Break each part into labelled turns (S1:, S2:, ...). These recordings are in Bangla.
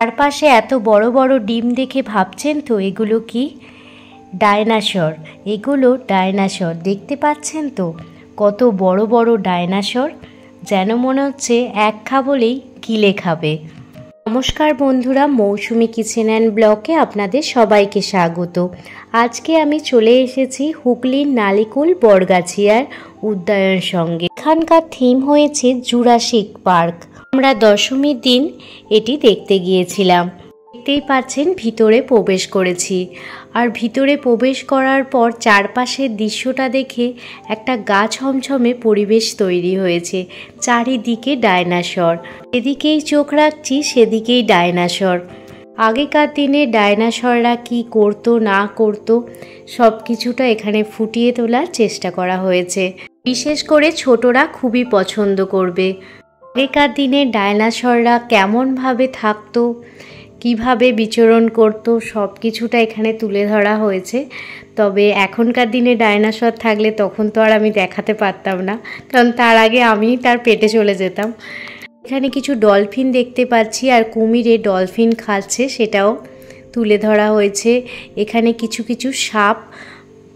S1: চারপাশে এত বড় বড় ডিম দেখে ভাবছেন তো এগুলো কি? ডায়নাসর। এগুলো ডায়নাসর, দেখতে পাচ্ছেন তো কত বড় বড় ডায়নাসর, যেন মনে হচ্ছে এক খাবলেই গিলে খাবে। নমস্কার বন্ধুরা, মৌসুমি কিচেন অ্যান্ড ব্লগে আপনাদের সবাইকে স্বাগত। আজকে আমি চলে এসেছি হুগলির নালিকুল বরগাছিয়ার উদ্যানের সঙ্গে। এখানকার থিম হয়েছে জুরাসিক পার্ক। আমরা দশমীর দিন এটি দেখতে গিয়েছিলাম। দেখতেই পাচ্ছেন ভিতরে প্রবেশ করেছি, আর ভিতরে প্রবেশ করার পর চারপাশের দৃশ্যটা দেখে একটা গা ছমছমে পরিবেশ তৈরি হয়েছে। চারিদিকে ডায়নাসর, এদিকেই চোখ রাখছি সেদিকেই ডায়নাসর। আগেকার দিনে ডায়নাসররা কি করতো না করতো সব কিছুটা এখানে ফুটিয়ে তোলার চেষ্টা করা হয়েছে। বিশেষ করে ছোটরা খুবই পছন্দ করবে। আগেকার দিনে ডায়নাসররা কেমনভাবে থাকতো, কিভাবে বিচরণ করত, সব কিছুটা এখানে তুলে ধরা হয়েছে। তবে এখনকার দিনে ডায়নাসর থাকলে তখন তো আর আমি দেখাতে পারতাম না, কারণ তার আগে আমি তার পেটে চলে যেতাম। এখানে কিছু ডলফিন দেখতে পাচ্ছি, আর কুমিরে ডলফিন খাচ্ছে সেটাও তুলে ধরা হয়েছে। এখানে কিছু কিছু সাপ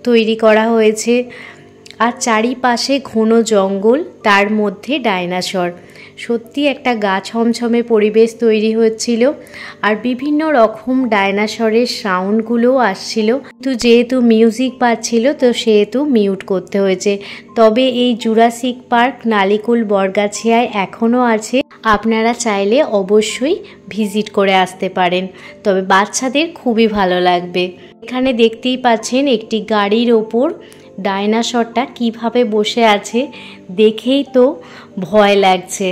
S1: তৈরি করা হয়েছে, আর চারিপাশে ঘন জঙ্গল, তার মধ্যে ডায়নাসর। সত্যি একটা গা ছমছমে পরিবেশ তৈরি হচ্ছিল, আর বিভিন্ন রকম ডায়নাসরের সাউন্ডগুলোও আসছিল, কিন্তু যেহেতু মিউজিক পাচ্ছিল তো সেহেতু মিউট করতে হয়েছে। তবে এই জুরাসিক পার্ক নালিকুল বরগাছিয়ায় এখনও আছে, আপনারা চাইলে অবশ্যই ভিজিট করে আসতে পারেন, তবে বাচ্চাদের খুবই ভালো লাগবে। এখানে দেখতেই পাচ্ছেন একটি গাড়ির ওপর ডায়নাসরটা কিভাবে বসে আছে, দেখেই তো ভয় লাগছে।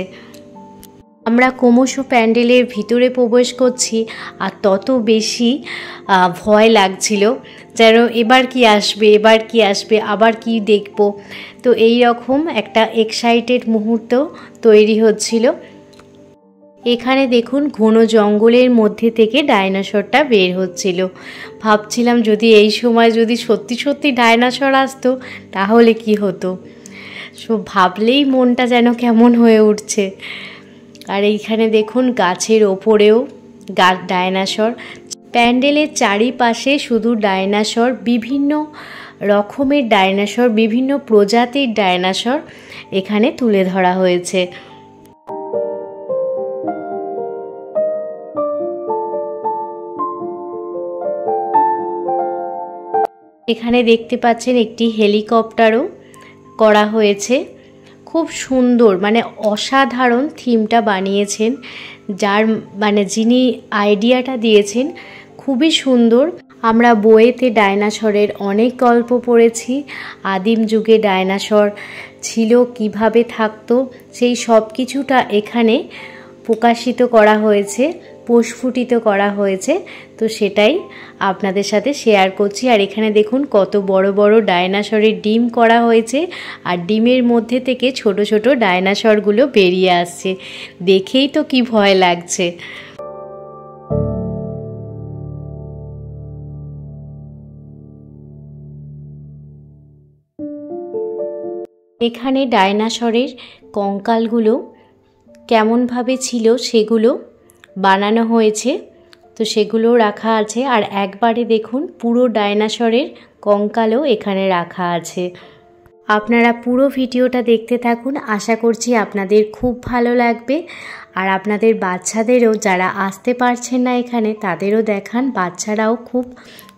S1: আমরা ক্রমশ প্যান্ডেলের ভিতরে প্রবেশ করছি, আর তত বেশি ভয় লাগছিল, যেন এবার কি আসবে, এবার কি আসবে, আবার কি দেখব। তো এই রকম একটা এক্সাইটেড মুহূর্ত তৈরি হচ্ছিল। এখানে দেখুন ঘন জঙ্গলের মধ্যে থেকে ডায়নাসরটা বের হচ্ছিল। ভাবছিলাম যদি এই সময় যদি সত্যি সত্যি ডায়নাসর আসতো তাহলে কি হতো। ভাবলেই মনটা যেন কেমন হয়ে উঠছে। আর এইখানে দেখুন গাছের ওপরেও ডায়নাসর। প্যান্ডেলের চারিপাশে শুধু ডায়নাসর, বিভিন্ন রকমের ডায়নাসর, বিভিন্ন প্রজাতির ডায়নাসর এখানে তুলে ধরা হয়েছে। এখানে দেখতে পাচ্ছেন একটি হেলিকপ্টারও করা হয়েছে। খুব সুন্দর, মানে অসাধারণ থিমটা বানিয়েছেন, যার যিনি আইডিয়াটা দিয়েছেন খুবই সুন্দর। আমরা বইয়েতে ডায়নাসরের অনেক গল্প পড়েছি, আদিম যুগে ডায়নাসর ছিল, কিভাবে থাকতো, সেই সব কিছুটা এখানে প্রকাশিত করা হয়েছে, প্রস্ফুটিত করা হয়েছে। তো সেটাই আপনাদের সাথে শেয়ার করছি। আর এখানে দেখুন কত বড় বড় ডায়নাসরের ডিম করা হয়েছে, আর ডিমের মধ্যে থেকে ছোট ছোট ডায়নাসরগুলো বেরিয়ে আসছে, দেখেই তো কি ভয় লাগছে। এখানে ডায়নাসরের কঙ্কালগুলো কেমনভাবে ছিল সেগুলো বানানো হয়েছে, তো সেগুলো রাখা আছে। আর একবারে দেখুন পুরো ডায়নাসরের কঙ্কালও এখানে রাখা আছে। আপনারা পুরো ভিডিওটা দেখতে থাকুন, আশা করছি আপনাদের খুব ভালো লাগবে। আর আপনাদের বাচ্চাদেরও, যারা আসতে পারছেন না এখানে, তাদেরও দেখান, বাচ্চারাও খুব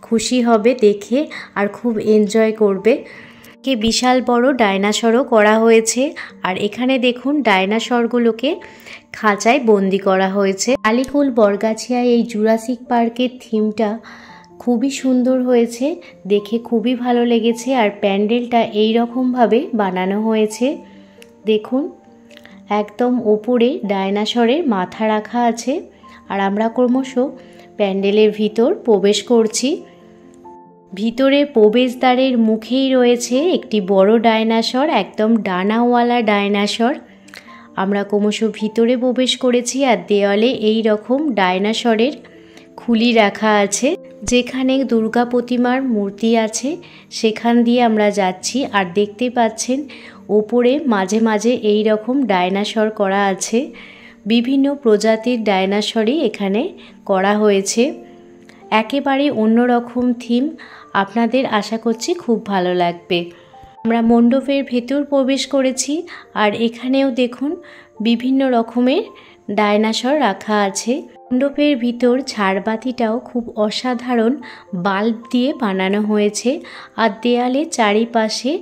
S1: খুশি হবে দেখে আর খুব এনজয় করবে। বিশাল বড় ডায়নাসরও করা হয়েছে, আর এখানে দেখুন ডায়নাসরগুলোকে খাঁচায় বন্দি করা হয়েছে। নালিকুল বরগাছিয়ায় এই জুরাসিক পার্কের থিমটা খুবই সুন্দর হয়েছে, দেখে খুবই ভালো লেগেছে। আর প্যান্ডেলটা এই রকমভাবে বানানো হয়েছে, দেখুন একদম ওপরে ডায়নাসরের মাথা রাখা আছে। আর আমরা ক্রমশ প্যান্ডেলের ভিতর প্রবেশ করছি। ভিতরে প্রবেশদ্বারের মুখেই রয়েছে একটি বড় ডায়নাসর, একদম ডানাওয়ালা ডায়নাসর। আমরা ক্রমশ ভিতরে প্রবেশ করেছি, আর দেওয়ালে এই রকম ডায়নাসরের খুলি রাখা আছে। যেখানে দুর্গা প্রতিমার মূর্তি আছে সেখান দিয়ে আমরা যাচ্ছি। আর দেখতে পাচ্ছেন ওপরে মাঝে মাঝে এই রকম ডায়নাসর করা আছে, বিভিন্ন প্রজাতির ডাইনোসরই এখানে করা হয়েছে। একেবারে অন্যরকম থিম, আপনাদের আশা করছি খুব ভালো লাগবে। আমরা মণ্ডপের ভেতর প্রবেশ করেছি, আর এখানেও দেখুন বিভিন্ন রকমের ডাইনোসর রাখা আছে। মণ্ডপের ভিতর ঝাড়বাতিটাও খুব অসাধারণ বাল্ব দিয়ে বানানো হয়েছে, আর দেয়ালে চারিপাশে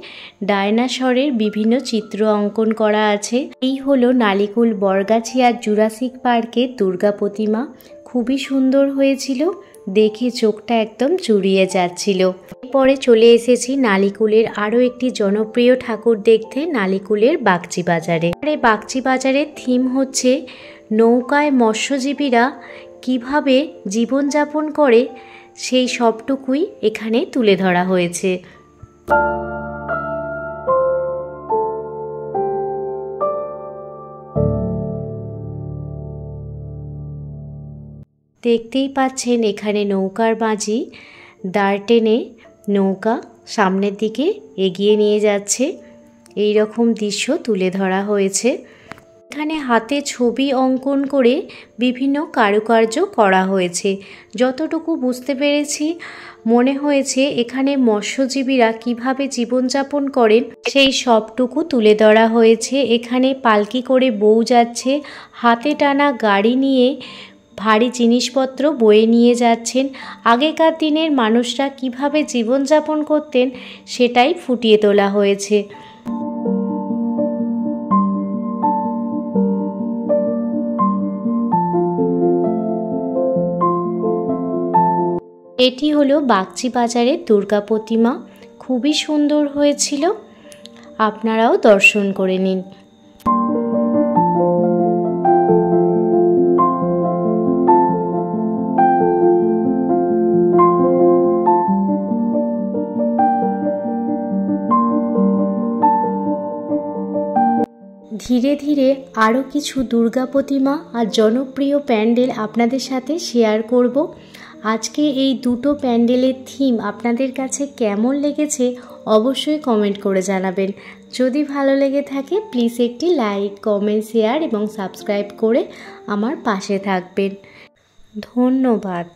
S1: ডাইনোসরের বিভিন্ন চিত্র অঙ্কন করা আছে। এই হলো নালিকুল বরগাছিয়া জুরাসিক পার্কের দুর্গা প্রতিমা। খুবই সুন্দর হয়েছিল, দেখে চোখটা একদম জুড়িয়ে যাচ্ছিল। এরপরে চলে এসেছি নালিকুলের আরও একটি জনপ্রিয় ঠাকুর দেখতে, নালিকুলের বাগচি বাজারে। এই বাগচি বাজারের থিম হচ্ছে নৌকায় মৎস্যজীবীরা কিভাবে জীবনযাপন করে সেই সবটুকুই এখানে তুলে ধরা হয়েছে। দেখতেই পাচ্ছেন এখানে নৌকার মাঝি দাঁড় টেনে নৌকা সামনের দিকে এগিয়ে নিয়ে যাচ্ছে, এই রকম দৃশ্য তুলে ধরা হয়েছে। এখানে হাতে ছবি অঙ্কন করে বিভিন্ন কারুকার্য করা হয়েছে। যতটুকু বুঝতে পেরেছি মনে হয়েছে এখানে মৎস্যজীবীরা কিভাবে জীবনযাপন করেন সেই সবটুকু তুলে ধরা হয়েছে। এখানে পালকি করে বউ যাচ্ছে, হাতে টানা গাড়ি নিয়ে ভারী জিনিসপত্র বয়ে নিয়ে যাচ্ছেন। আগেকার দিনের মানুষরা কিভাবে জীবনযাপন করতেন সেটাই ফুটিয়ে তোলা হয়েছে। এটি হলো বাগচি বাজারের দুর্গা প্রতিমা, খুবই সুন্দর হয়েছিল, আপনারাও দর্শন করে নিন। ধীরে ধীরে আরও কিছু দুর্গা প্রতিমা আর জনপ্রিয় প্যান্ডেল আপনাদের সাথে শেয়ার করব। আজকে এই দুটো প্যান্ডেলের থিম আপনাদের কাছে কেমন লেগেছে অবশ্যই কমেন্ট করে জানাবেন। যদি ভালো লেগে থাকে প্লিজ একটি লাইক, কমেন্ট, শেয়ার এবং সাবস্ক্রাইব করে আমার পাশে থাকবেন। ধন্যবাদ।